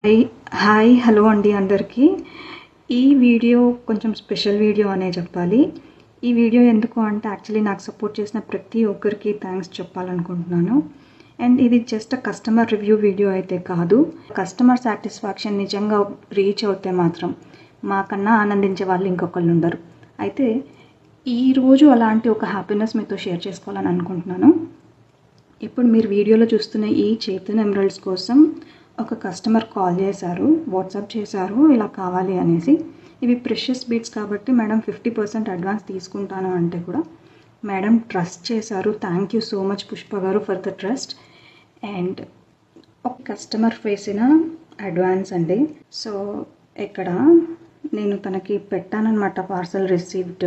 Hi hello అండి అందరికీ. ఈ వీడియో కొంచెం స్పెషల్ వీడియో అనే చెప్పాలి. ఈ వీడియో ఎందుకు అంటే యాక్చువల్లీ నాకు సపోర్ట్ చేసిన ప్రతి ఒక్కరికి థ్యాంక్స్ చెప్పాలనుకుంటున్నాను. అండ్ ఇది జస్ట్ కస్టమర్ రివ్యూ వీడియో అయితే కాదు. కస్టమర్ సాటిస్ఫాక్షన్ నిజంగా రీచ్ అవుతే మాత్రం మాకన్నా ఆనందించే వాళ్ళు ఇంకొకళ్ళు ఉండరు. అయితే ఈరోజు అలాంటి ఒక హ్యాపీనెస్ మీతో షేర్ చేసుకోవాలని అనుకుంటున్నాను. ఇప్పుడు మీరు వీడియోలో చూస్తున్న ఈ చైతన్య ఎమరాల్డ్స్ కోసం ఒక కస్టమర్ కాల్ చేశారు, వాట్సాప్ చేశారు ఇలా కావాలి అనేసి. ఇవి ప్రెషియస్ బీట్స్ కాబట్టి మేడం 50% అడ్వాన్స్ తీసుకుంటాను అంటే కూడా మేడం ట్రస్ట్ చేశారు. Thank you so much Pushpa గారు ఫర్ ద ట్రస్ట్. అండ్ ఒక కస్టమర్ వేసిన అడ్వాన్స్ అండి. సో ఇక్కడ నేను తనకి పెట్టానన్నమాట పార్సల్ రిసీవ్డ్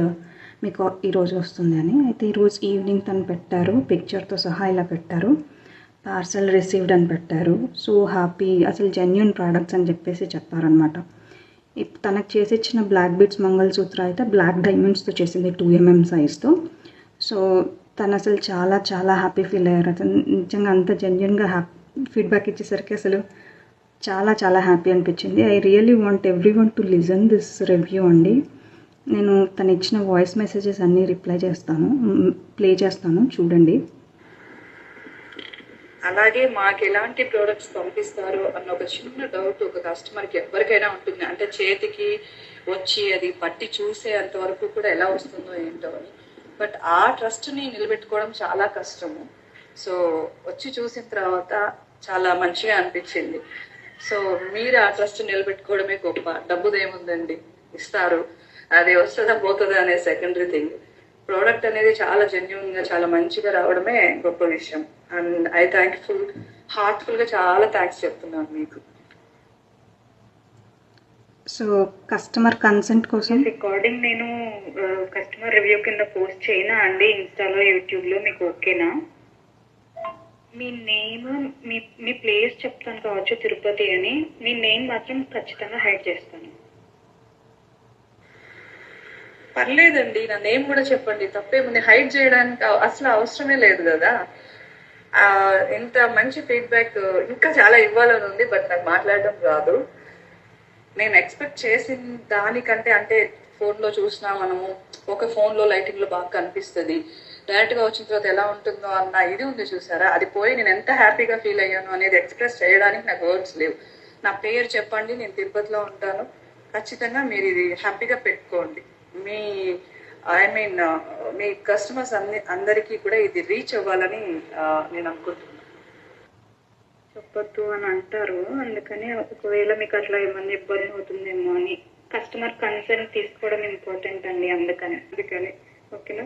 మీకు ఈరోజు వస్తుంది అని. అయితే ఈరోజు ఈవినింగ్ తను పెట్టారు, పిక్చర్తో సహా ఇలా పెట్టారు, పార్సల్ రిసీవ్డ్ అని పెట్టారు. సో హ్యాపీ, అసలు జెన్యూన్ ప్రోడక్ట్స్ అని చెప్పేసి చెప్పారనమాట. తనకు చేసి ఇచ్చిన బ్లాక్ బీడ్స్ మంగళసూత్ర అయితే బ్లాక్ డైమండ్స్తో చేసింది 2mm సైజ్తో. సో తను అసలు చాలా చాలా హ్యాపీ ఫీల్ అయ్యారు. అసలు నిజంగా అంత జెన్యూన్గా ఫీడ్బ్యాక్ ఇచ్చేసరికి అసలు చాలా చాలా హ్యాపీ అనిపించింది. I really want every one to listen this review అండి. నేను తను ఇచ్చిన వాయిస్ మెసేజెస్ అన్నీ ప్లే చేస్తాను చూడండి. అలాగే మాకు ఎలాంటి ప్రోడక్ట్స్ పంపిస్తారు అన్న ఒక చిన్న డౌట్ ఒక కస్టమర్కి ఎవరికైనా ఉంటుంది. అంటే చేతికి వచ్చి అది పట్టి చూసే అంతవరకు కూడా ఎలా వస్తుందో ఏంటో అని. బట్ ఆ ట్రస్ట్ని నిలబెట్టుకోవడం చాలా కష్టము. సో వచ్చి చూసిన తర్వాత చాలా మంచిగా అనిపించింది. సో మీరు ఆ ట్రస్ట్ నిలబెట్టుకోవడమే గొప్ప. డబ్బుదేముందండి, ఇస్తారు, అది వస్తుందా పోతుందా అనే సెకండరీ థింగ్. ప్రోడక్ట్ అనేది చాలా జెన్యూన్గా చాలా మంచిగా రావడమే గొప్ప విషయం. అండ్ ఐ హార్ట్ఫుల్గా చాలా థ్యాంక్స్ చెప్తున్నాను మీకు. సో కస్టమర్ కన్సెంట్ కోసం రికార్డింగ్ నేను కస్టమర్ రివ్యూ కింద పోస్ట్ చేయనా అండి ఇన్స్టాలో, యూట్యూబ్లో? మీకు ఓకేనా? మీ నేమ్, మీ ప్లేస్ చెప్తాను కావచ్చు, తిరుపతి అని. మీ నేమ్ మాత్రం ఖచ్చితంగా హైడ్ చేస్తాను. పర్లేదండి, నా నేమ్ కూడా చెప్పండి, తప్పేముంది. హైడ్ చేయడానికి అసలు అవసరమే లేదు కదా. ఇంత మంచి ఫీడ్బ్యాక్ ఇంకా చాలా ఇవ్వాలని ఉంది, బట్ నాకు మాట్లాడడం రాదు. నేను ఎక్స్పెక్ట్ చేసిన దానికంటే, అంటే ఫోన్లో చూసినా మనము ఒక ఫోన్లో లైటింగ్లో బాగా కనిపిస్తుంది, డైరెక్ట్గా వచ్చిన తర్వాత ఎలా ఉంటుందో అన్న ఇది ఉంది చూసారా, అది పోయి నేను ఎంత హ్యాపీగా ఫీల్ అయ్యాను అనేది ఎక్స్ప్రెస్ చేయడానికి నాకు వర్డ్స్ లేవు. నా పేరు చెప్పండి, నేను తిరుపతిలో ఉంటాను, ఖచ్చితంగా మీరు ఇది హ్యాపీగా పెట్టుకోండి. మీ కస్టమర్స్ అందరికీ కూడా ఇది రీచ్ అవ్వాలని నేను అనుకుంటున్నాను. చెప్పొద్దు అని అంటారు, అందుకని ఒకవేళ మీకు అట్లా ఏమన్నా ఇబ్బంది అవుతుందేమో అని. కస్టమర్ కన్సర్న్ తీసుకోవడం ఇంపార్టెంట్ అండి, అందుకని ఓకేనా?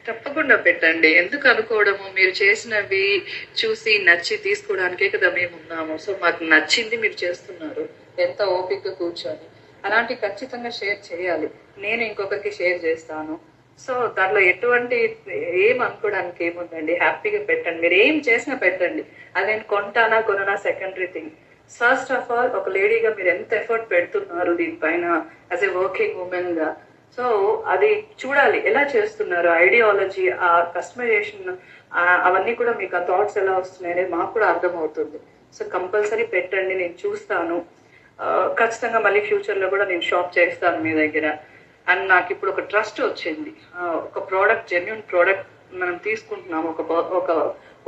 తప్పకుండా పెట్టండి. ఎందుకు అనుకోవడము, మీరు చేసినవి చూసి నచ్చి తీసుకోవడానికే కదా మేము ఉన్నాము. సో మాకు నచ్చింది మీరు చేస్తున్నారు, ఎంత ఓపికగా కూర్చొని. అలాంటి ఖచ్చితంగా షేర్ చేయాలి. నేను ఇంకొకరికి షేర్ చేస్తాను. సో దాంట్లో ఎటువంటి ఏం అనుకోవడానికి ఏముందండి, హ్యాపీగా పెట్టండి. మీరు ఏం చేసినా పెట్టండి. అది నేను కొంటానా కొననా secondary thing. First of all ఒక లేడీగా మీరు ఎంత ఎఫర్ట్ పెడుతున్నారు దీనిపైన యాజ్ ఎ వర్కింగ్ ఉమెన్ గా. సో అది చూడాలి ఎలా చేస్తున్నారు, ఐడియాలజీ, ఆ కస్టమైజేషన్, అవన్నీ కూడా మీకు ఆ థాట్స్ ఎలా వస్తున్నాయి అనేది మాకు కూడా అర్థమవుతుంది. సో కంపల్సరీ పెట్టండి, నేను చూస్తాను. ఖచ్చితంగా మళ్ళీ ఫ్యూచర్లో కూడా నేను షాప్ చేస్తాను మీ దగ్గర. అండ్ నాకు ఇప్పుడు ఒక ట్రస్ట్ వచ్చింది. ఒక ప్రోడక్ట్, జెన్యూన్ ప్రోడక్ట్ మనం తీసుకుంటున్నాము ఒక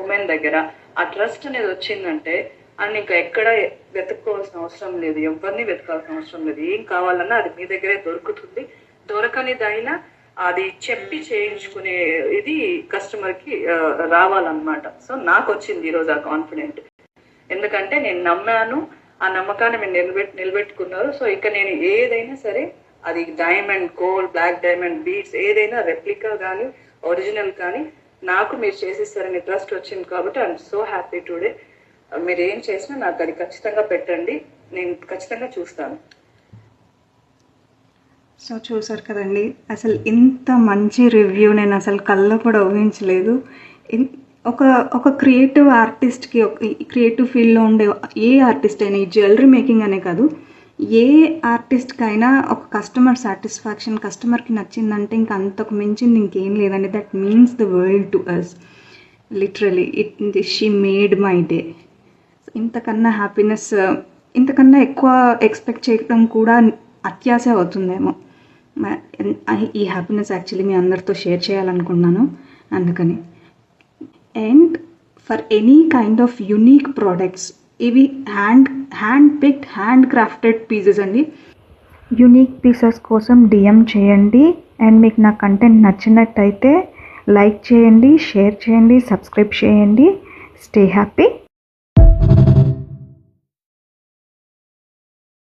ఉమెన్ దగ్గర. ఆ ట్రస్ట్ అనేది వచ్చిందంటే అండ్ ఇంకా ఎక్కడ వెతుక్కోవాల్సిన అవసరం లేదు, ఎవరిని వెతకాల్సిన అవసరం లేదు. ఏం కావాలన్నా అది మీ దగ్గరే దొరుకుతుంది. దొరకనిదైనా అది చెప్పి చేయించుకునే ఇది కస్టమర్కి రావాలన్నమాట. సో నాకు వచ్చింది ఈరోజు ఆ కాన్ఫిడెంట్. ఎందుకంటే నేను నమ్మాను, ఆ నమ్మకాన్ని మీరు నిలబెట్టుకున్నారు. సో ఇక నేను ఏదైనా సరే, అది diamond, gold, black diamond, beads, ఏదైనా రెప్లికా కానీ ఒరిజినల్ కానీ నాకు మీరు చేసిస్తారని ట్రస్ట్ వచ్చింది కాబట్టి ఐఎమ్ సో హ్యాపీ టుడే. మీరు ఏం చేసినా నాకు అది ఖచ్చితంగా పెట్టండి, నేను ఖచ్చితంగా చూస్తాను. సో చూసారు కదండి, అసలు ఇంత మంచి రివ్యూ నేను అసలు కళ్ళ కూడా ఊహించలేదు. ఒక క్రియేటివ్ ఆర్టిస్ట్కి, క్రియేటివ్ ఫీల్డ్లో ఉండే ఏ ఆర్టిస్ట్ అయినా, ఈ జ్యువెలరీ మేకింగ్ అనే కాదు, ఏ ఆర్టిస్ట్కైనా ఒక కస్టమర్ సాటిస్ఫాక్షన్, కస్టమర్కి నచ్చిందంటే ఇంక అంతకు మించింది ఇంకేం లేదండి. That means the world to us. Literally she made my day. ఇంతకన్నా హ్యాపీనెస్ ఇంతకన్నా ఎక్కువ ఎక్స్పెక్ట్ చేయడం కూడా అత్యాశ అవుతుందేమో. ఈ హ్యాపీనెస్ యాక్చువల్లీ మీ అందరితో షేర్ చేయాలనుకున్నాను అందుకని. And for any kind of unique products, ఇవి hand picked hand crafted pieces అండి. యునీక్ పీసెస్ కోసం డిఎం చేయండి. అండ్ మీకు నా కంటెంట్ నచ్చినట్టయితే లైక్ చేయండి, షేర్ చేయండి, సబ్స్క్రైబ్ చేయండి. Stay happy.